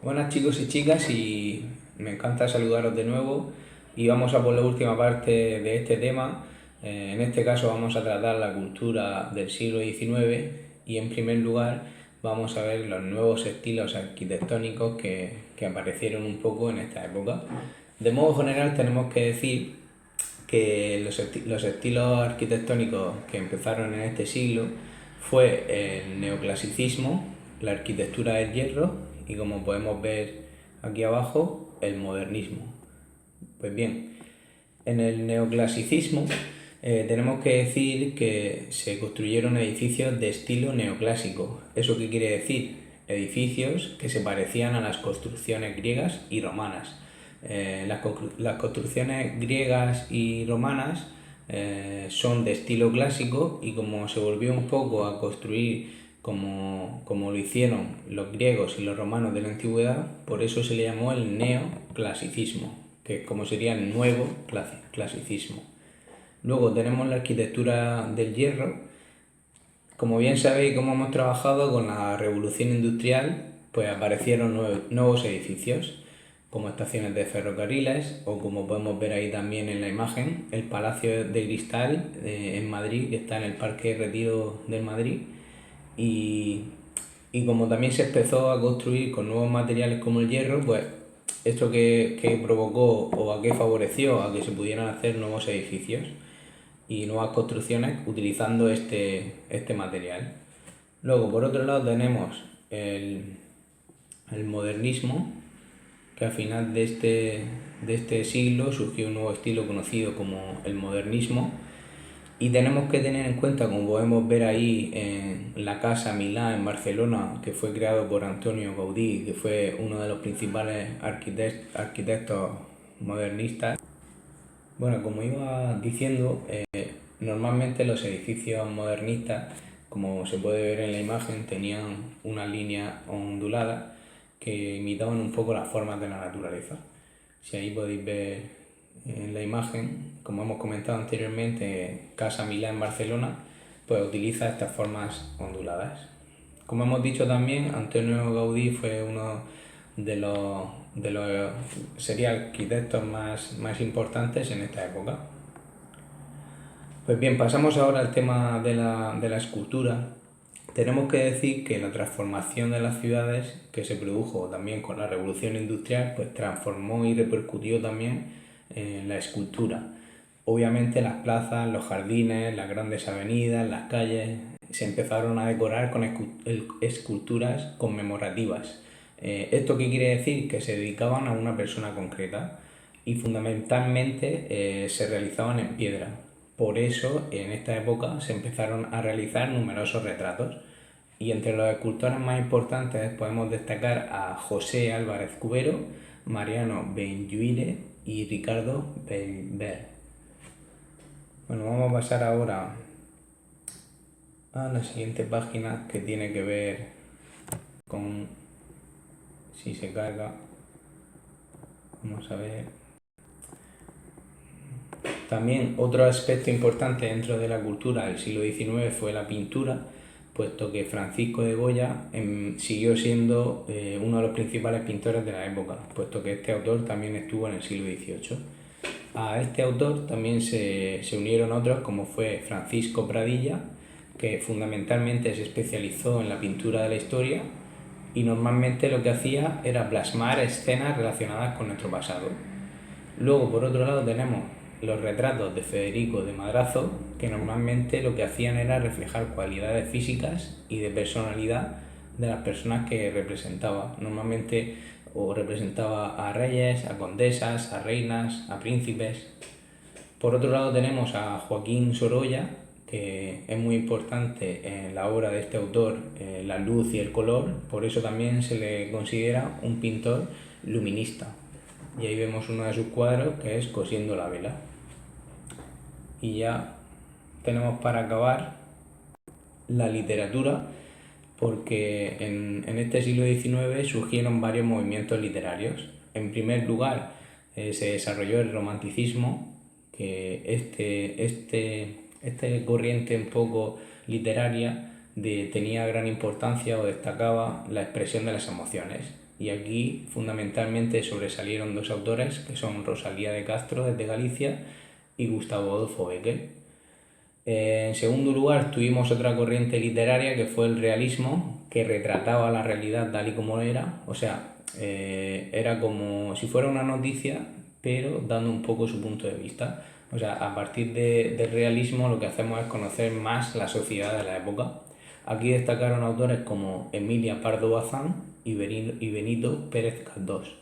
Buenas chicos y chicas, y me encanta saludaros de nuevo y vamos a por la última parte de este tema. En este caso vamos a tratar la cultura del siglo XIX y en primer lugar vamos a ver los nuevos estilos arquitectónicos que aparecieron un poco en esta época. De modo general tenemos que decir que los estilos arquitectónicos que empezaron en este siglo fue el neoclasicismo, la arquitectura del hierro y, como podemos ver aquí abajo, el modernismo. Pues bien, en el neoclasicismo tenemos que decir que se construyeron edificios de estilo neoclásico. ¿Eso qué quiere decir? Edificios que se parecían a las construcciones griegas y romanas. Las construcciones griegas y romanas son de estilo clásico, y como se volvió un poco a construir como lo hicieron los griegos y los romanos de la antigüedad, por eso se le llamó el neoclasicismo, que es como sería el nuevo clasicismo. Luego tenemos la arquitectura del hierro. Como bien sabéis, como hemos trabajado con la revolución industrial, pues aparecieron nuevos edificios, como estaciones de ferrocarriles, o como podemos ver ahí también en la imagen, el Palacio de Cristal en Madrid, que está en el Parque Retiro del Madrid. Y, y como también se empezó a construir con nuevos materiales como el hierro, pues esto que provocó o a qué favoreció a que se pudieran hacer nuevos edificios y nuevas construcciones utilizando este material. Luego, por otro lado, tenemos el modernismo, que al final de este siglo surgió un nuevo estilo conocido como el modernismo. Y tenemos que tener en cuenta, como podemos ver ahí en la Casa Milá en Barcelona, que fue creado por Antonio Gaudí, que fue uno de los principales arquitectos modernistas. Bueno, como iba diciendo, normalmente los edificios modernistas, como se puede ver en la imagen, tenían una línea ondulada que imitaban un poco las formas de la naturaleza. Si ahí podéis ver en la imagen, como hemos comentado anteriormente, Casa Milá en Barcelona, pues utiliza estas formas onduladas. Como hemos dicho también, Antonio Gaudí fue uno de los sería arquitectos más importantes en esta época. Pues bien, pasamos ahora al tema de la escultura. Tenemos que decir que la transformación de las ciudades, que se produjo también con la revolución industrial, pues transformó y repercutió también en la escultura. Obviamente las plazas, los jardines, las grandes avenidas, las calles se empezaron a decorar con esculturas conmemorativas. ¿Esto qué quiere decir? Que se dedicaban a una persona concreta y fundamentalmente se realizaban en piedra. Por eso en esta época se empezaron a realizar numerosos retratos, y entre los escultores más importantes podemos destacar a José Álvarez Cubero, Mariano Benlliure y Ricardo Bellver. Bueno, vamos a pasar ahora a la siguiente página, que tiene que ver con, si se carga, vamos a ver. También otro aspecto importante dentro de la cultura del siglo XIX fue la pintura, puesto que Francisco de Goya siguió siendo uno de los principales pintores de la época, puesto que este autor también estuvo en el siglo XVIII. A este autor también se unieron otros, como fue Francisco Pradilla, que fundamentalmente se especializó en la pintura de la historia y normalmente lo que hacía era plasmar escenas relacionadas con nuestro pasado. Luego, por otro lado, tenemos los retratos de Federico de Madrazo, que normalmente lo que hacían era reflejar cualidades físicas y de personalidad de las personas que representaba. Normalmente o representaba a reyes, a condesas, a reinas, a príncipes. Por otro lado tenemos a Joaquín Sorolla, que es muy importante en la obra de este autor, la luz y el color, por eso también se le considera un pintor luminista. Y ahí vemos uno de sus cuadros, que es Cosiendo la vela. Y ya tenemos para acabar la literatura, porque en este siglo XIX surgieron varios movimientos literarios. En primer lugar, se desarrolló el romanticismo, que este corriente un poco literaria tenía gran importancia o destacaba la expresión de las emociones. y aquí fundamentalmente sobresalieron dos autores que son Rosalía de Castro desde Galicia y Gustavo Adolfo Bécquer. En segundo lugar tuvimos otra corriente literaria que fue el realismo, que retrataba la realidad tal y como era, o sea, era como si fuera una noticia, pero dando un poco su punto de vista. O sea, a partir del realismo lo que hacemos es conocer más la sociedad de la época. Aquí destacaron autores como Emilia Pardo Bazán y Benito Pérez Galdós.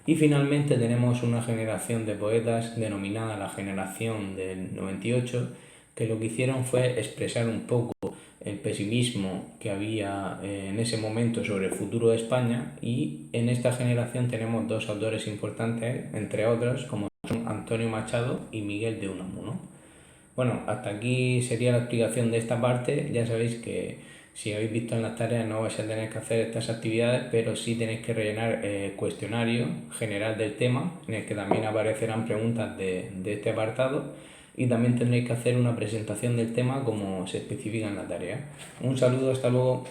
Y finalmente tenemos una generación de poetas denominada la generación del 98, que lo que hicieron fue expresar un poco el pesimismo que había en ese momento sobre el futuro de España, y en esta generación tenemos dos autores importantes, entre otros, como son Antonio Machado y Miguel de Unamuno. Bueno, hasta aquí sería la explicación de esta parte. Ya sabéis que si habéis visto en las tareas no vais a tener que hacer estas actividades, pero sí tenéis que rellenar el cuestionario general del tema, en el que también aparecerán preguntas de este apartado, y también tendréis que hacer una presentación del tema como se especifica en la tarea. Un saludo, hasta luego.